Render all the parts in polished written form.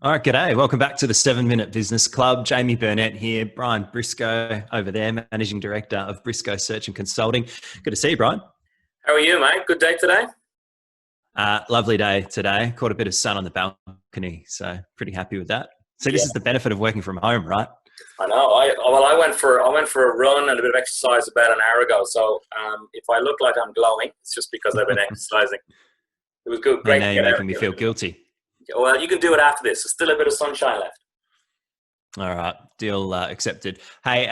All right, g'day. Welcome back to the 7 Minute Business Club. Jamie Burnett here, Brian Briscoe over there, Managing Director of Briscoe Search and Consulting. Good to see you, Brian. How are you, mate? Good day today? Lovely day today. Caught a bit of sun on the balcony, so pretty happy with that. So Yeah, this is the benefit of working from home, right? I know. I went for a run and a bit of exercise about an hour ago. So if I look like I'm glowing, it's just because I've been exercising. It was good, And great now to you're get out. making me feel guilty. Well, you can do it after this. There's still a bit of sunshine left. All right, deal accepted. Hey,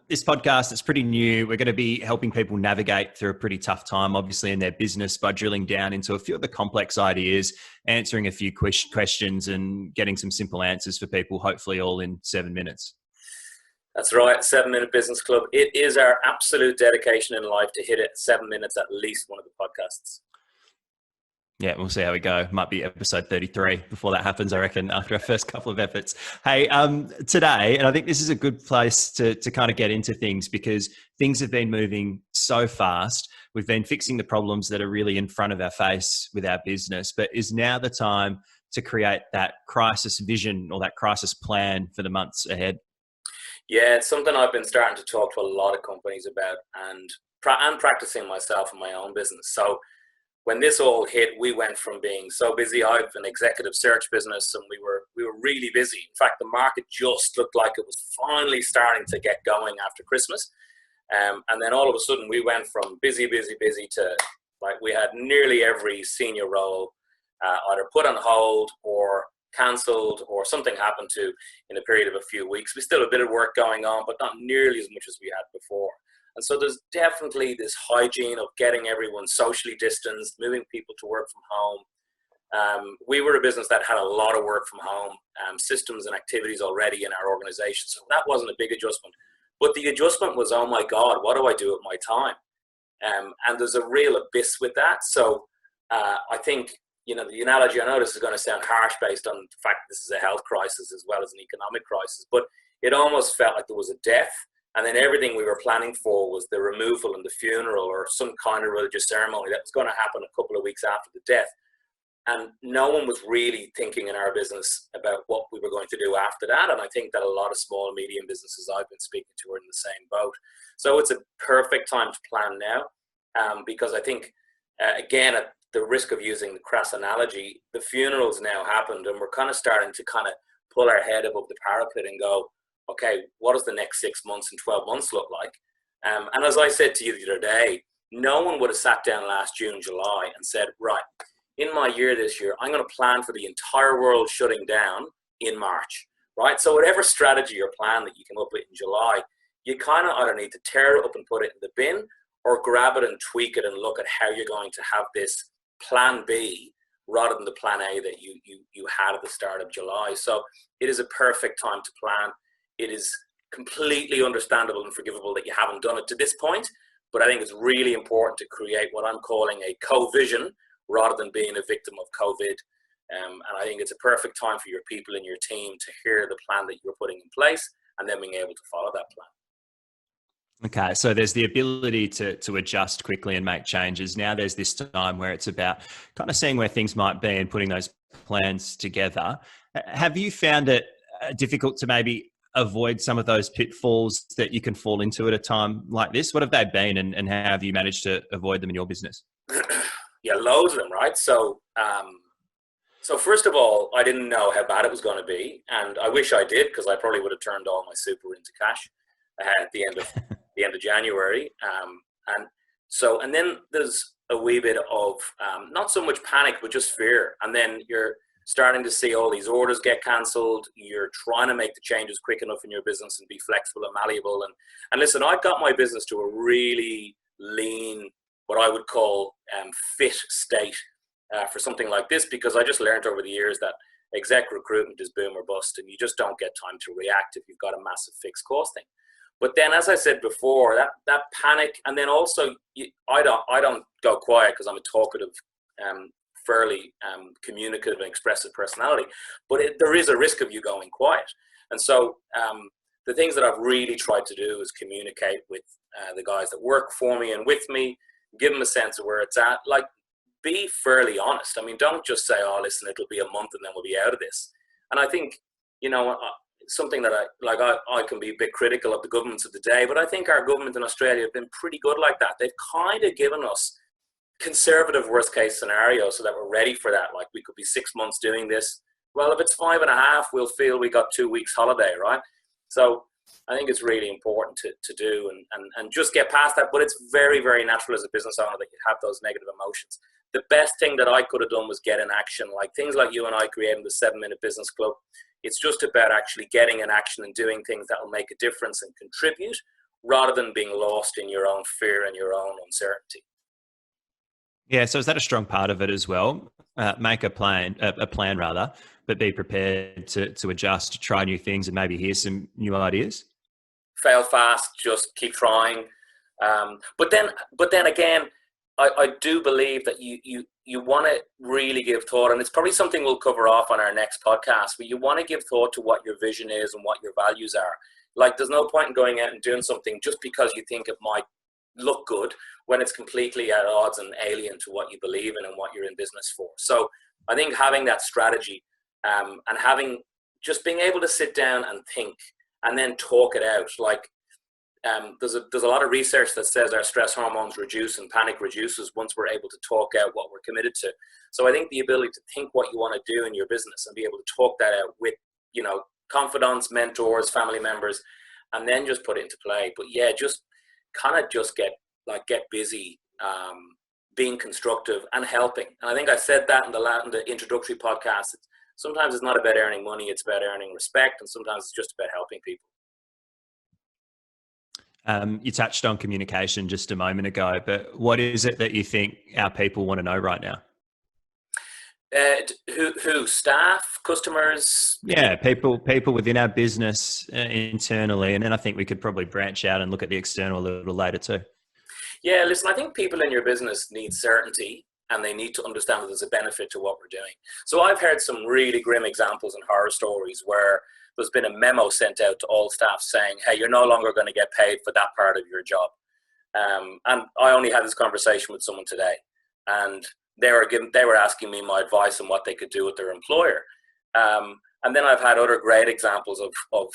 this podcast is pretty new. We're going to be helping people navigate through a pretty tough time, obviously, in their business by drilling down into a few of the complex ideas, answering a few questions and getting some simple answers for people, hopefully all in 7 minutes. That's right, 7 Minute Business Club. It is our absolute dedication in life to hit it 7 minutes at least one of the podcasts. Yeah, we'll see how we go. Might be episode 33 before that happens, I reckon, after our first couple of efforts. Hey, today, and I think this is a good place to kind of get into things because things have been moving so fast. We've been fixing the problems that are really in front of our face with our business, but is now the time to create that crisis vision or that crisis plan for the months ahead? Yeah, it's something I've been starting to talk to a lot of companies about and practicing myself in my own business. So when this all hit, we went from being so busy. I have an executive search business, and we were really busy. In fact, the market just looked like it was finally starting to get going after Christmas. And then all of a sudden, we went from busy to like we had nearly every senior role either put on hold or cancelled, or something happened to in a period of a few weeks. We still have a bit of work going on, but not nearly as much as we had before. And so there's definitely this hygiene of getting everyone socially distanced, moving people to work from home. We were a business that had a lot of work from home systems and activities already in our organization. So that wasn't a big adjustment. But the adjustment was, oh my God, what do I do with my time? And there's a real abyss with that. So I think, the analogy, I know this is going to sound harsh based on the fact that this is a health crisis as well as an economic crisis, but it almost felt like there was a death. And then everything we were planning for was the removal and the funeral or some kind of religious ceremony that was going to happen a couple of weeks after the death. And no one was really thinking in our business about what we were going to do after that. And I think that a lot of small and medium businesses I've been speaking to are in the same boat. So it's a perfect time to plan now because I think, again, at the risk of using the crass analogy, the funeral's now happened and we're kind of starting to kind of pull our head above the parapet and go, okay, what does the next 6 months and 12 months look like? And as I said to you the other day, no one would have sat down last June, July and said, right, in my year this year, I'm going to plan for the entire world shutting down in March, right? So whatever strategy or plan that you come up with in July, you kind of either need to tear it up and put it in the bin or grab it and tweak it and look at how you're going to have this plan B rather than the plan A that you had at the start of July. So it is a perfect time to plan. It is completely understandable and forgivable that you haven't done it to this point, but I think it's really important to create what I'm calling a co-vision rather than being a victim of COVID. And I think it's a perfect time for your people and your team to hear the plan that you're putting in place and then being able to follow that plan. Okay, so there's the ability to adjust quickly and make changes. Now there's this time where it's about kind of seeing where things might be and putting those plans together. Have you found it difficult to maybe avoid some of those pitfalls that you can fall into at a time like this? What have they been and how have you managed to avoid them in your business? Yeah, loads of them, right? So first of all, I didn't know how bad it was going to be, and I wish I did because I probably would have turned all my super into cash at the end of January. And then there's a wee bit of not so much panic, but just fear. And then you're starting to see all these orders get cancelled. You're trying to make the changes quick enough in your business and be flexible and malleable. And listen, I got my business to a really lean, what I would call fit state for something like this, because I just learned over the years that exec recruitment is boom or bust, and you just don't get time to react if you've got a massive fixed cost thing. But then, as I said before, that panic, and then also I don't go quiet because I'm a talkative, fairly communicative and expressive personality. But there is a risk of you going quiet, and so the things that I've really tried to do is communicate with the guys that work for me and with me, give them a sense of where it's at. Like, be fairly honest. I mean, don't just say, "Oh, listen, it'll be a month and then we'll be out of this." And I think, something that I can be a bit critical of the governments of the day, but I think our government in Australia have been pretty good like that. They've kind of given us conservative worst case scenario so that we're ready for that. Like, we could be 6 months doing this. Well, if it's 5.5, we'll feel we got 2 weeks holiday, right? So I think it's really important to do and just get past that. But it's very, very natural as a business owner that you have those negative emotions. The best thing that I could have done was get in action, like things like you and I creating the 7 Minute Business Club. It's just about actually getting in action and doing things that will make a difference and contribute, rather than being lost in your own fear and your own uncertainty. Yeah, so is that a strong part of it as well? Make a plan rather, but be prepared to adjust, to try new things, and maybe hear some new ideas. Fail fast, just keep trying. But then again, I do believe that you want to really give thought, and it's probably something we'll cover off on our next podcast, but you want to give thought to what your vision is and what your values are. Like, there's no point in going out and doing something just because you think it might look good when it's completely at odds and alien to what you believe in and what you're in business for. So I think having that strategy, and having just being able to sit down and think and then talk it out. Like, there's a lot of research that says our stress hormones reduce and panic reduces once we're able to talk out what we're committed to. So I think the ability to think what you want to do in your business and be able to talk that out with, confidants, mentors, family members, and then just put it into play. But yeah, just kind of just get busy, being constructive and helping. And I think I said that in the introductory podcast. Sometimes it's not about earning money, it's about earning respect, and sometimes it's just about helping people. You touched on communication just a moment ago, but what is it that you think our people want to know right now? Who? Staff, customers? Yeah, people within our business, internally, and then I think we could probably branch out and look at the external a little later too. Yeah, listen, I think people in your business need certainty, and they need to understand that there's a benefit to what we're doing. So I've heard some really grim examples and horror stories where there's been a memo sent out to all staff saying, hey, you're no longer going to get paid for that part of your job. And I only had this conversation with someone today, and they were asking me my advice on what they could do with their employer. And then I've had other great examples of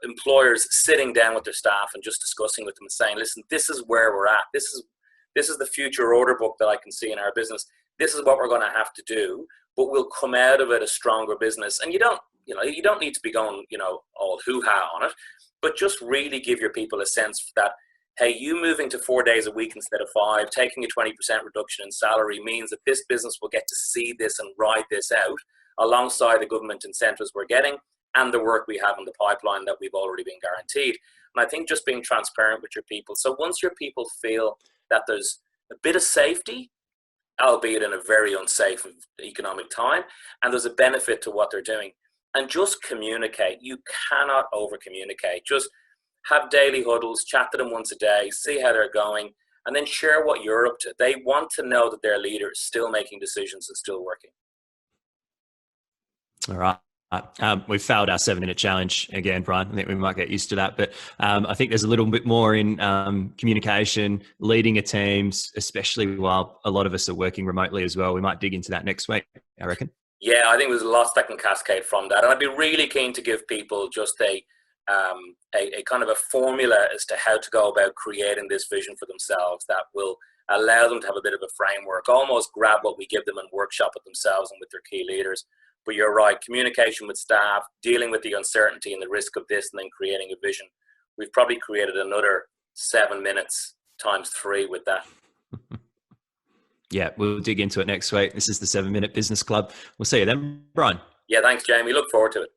employers sitting down with their staff and just discussing with them and saying, listen, this is where we're at. This is the future order book that I can see in our business. This is what we're going to have to do, but we'll come out of it a stronger business. And you don't need to be going, all hoo-ha on it, but just really give your people a sense that, hey, you moving to 4 days a week instead of 5, taking a 20% reduction in salary means that this business will get to see this and ride this out alongside the government incentives we're getting and the work we have in the pipeline that we've already been guaranteed. And I think just being transparent with your people. So once your people feel that there's a bit of safety, albeit in a very unsafe economic time, and there's a benefit to what they're doing, and just communicate. You cannot over communicate. Just have daily huddles, chat to them once a day, see how they're going, and then share what you're up to. They want to know that their leader is still making decisions and still working. All right. We've failed our 7-minute challenge again, Brian. I think we might get used to that. But I think there's a little bit more in communication, leading a teams, especially while a lot of us are working remotely as well. We might dig into that next week, I reckon. Yeah, I think there's lots that can cascade from that. And I'd be really keen to give people just a kind of a formula as to how to go about creating this vision for themselves that will allow them to have a bit of a framework, almost grab what we give them and workshop it themselves and with their key leaders. But you're right, communication with staff, dealing with the uncertainty and the risk of this, and then creating a vision. We've probably created another 7 minutes times 3 with that. Yeah, we'll dig into it next week. This is the 7-Minute Business Club. We'll see you then, Brian. Yeah, thanks, Jamie. Look forward to it.